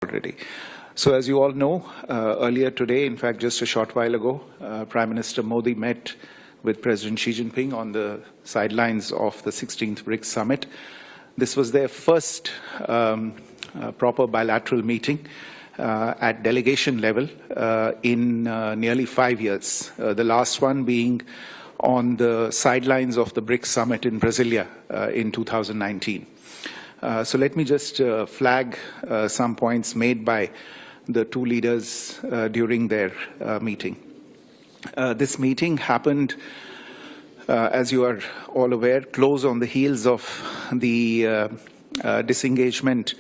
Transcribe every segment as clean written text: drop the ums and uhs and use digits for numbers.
already. So as you all know, earlier today, in fact, just a short while ago, Prime Minister Modi met with President Xi Jinping on the sidelines of the 16th BRICS Summit. This was their first proper bilateral meeting at delegation level in nearly 5 years, the last one being on the sidelines of the BRICS Summit in Brasilia in 2019. So let me just flag some points made by the two leaders during their meeting. This meeting happened, as you are all aware, close on the heels of the disengagement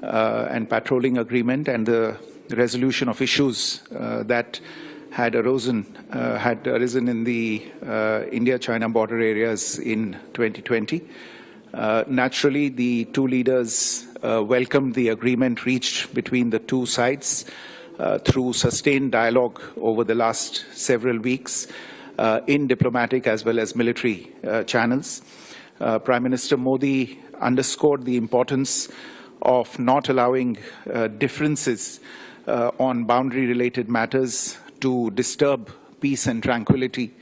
and patrolling agreement and the resolution of issues that had arisen in the India-China border areas in 2020. Naturally, the two leaders welcomed the agreement reached between the two sides through sustained dialogue over the last several weeks in diplomatic as well as military channels. Prime Minister Modi underscored the importance of not allowing differences on boundary-related matters to disturb peace and tranquility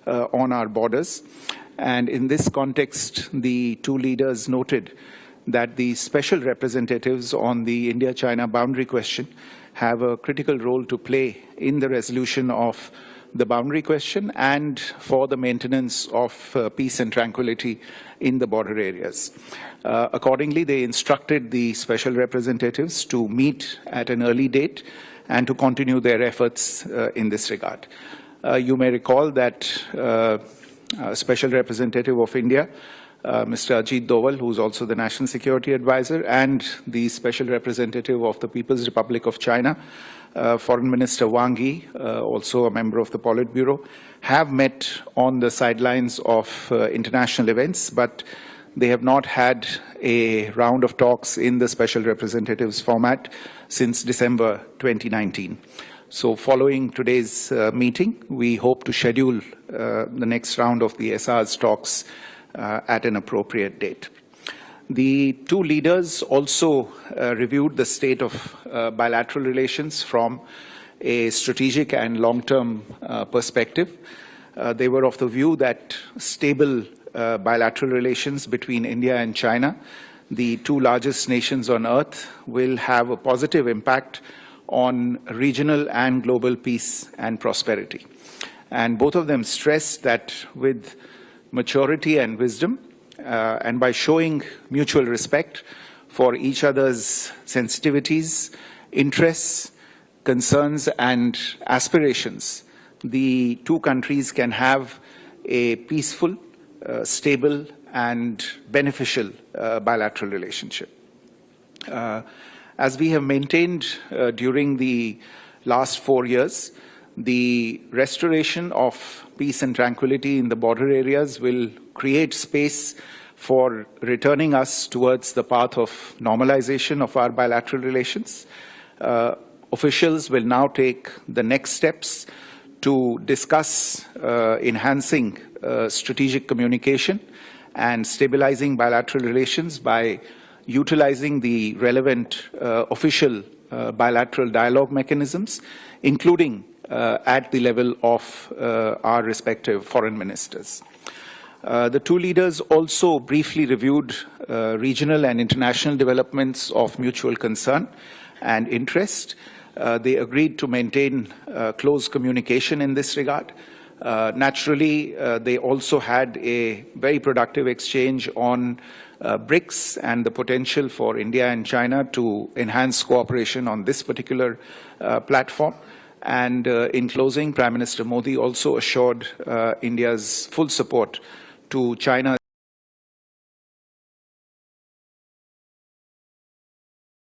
on our borders. And in this context, the two leaders noted that the special representatives on the India-China boundary question have a critical role to play in the resolution of the boundary question and for the maintenance of peace and tranquility in the border areas. Accordingly, they instructed the special representatives to meet at an early date and to continue their efforts in this regard. You may recall that Special Representative of India, Mr. Ajit Doval, who is also the National Security Advisor, and the Special Representative of the People's Republic of China, Foreign Minister Wang Yi, also a member of the Politburo, have met on the sidelines of international events, but they have not had a round of talks in the Special Representatives format since December 2019. So following today's meeting, we hope to schedule the next round of the SR's talks at an appropriate date. The two leaders also reviewed the state of bilateral relations from a strategic and long-term perspective. They were of the view that stable bilateral relations between India and China, the two largest nations on earth, will have a positive impact on regional and global peace and prosperity. And both of them stressed that with maturity and wisdom, and by showing mutual respect for each other's sensitivities, interests, concerns, and aspirations, the two countries can have a peaceful, stable, and beneficial bilateral relationship. As we have maintained during the last 4 years, the restoration of peace and tranquility in the border areas will create space for returning us towards the path of normalization of our bilateral relations. Officials will now take the next steps to discuss enhancing strategic communication and stabilizing bilateral relations by utilizing the relevant official bilateral dialogue mechanisms, including at the level of our respective foreign ministers. The two leaders also briefly reviewed regional and international developments of mutual concern and interest. They agreed to maintain close communication in this regard. Naturally, they also had a very productive exchange on BRICS and the potential for India and China to enhance cooperation on this particular platform. And in closing, Prime Minister Modi also assured India's full support to China's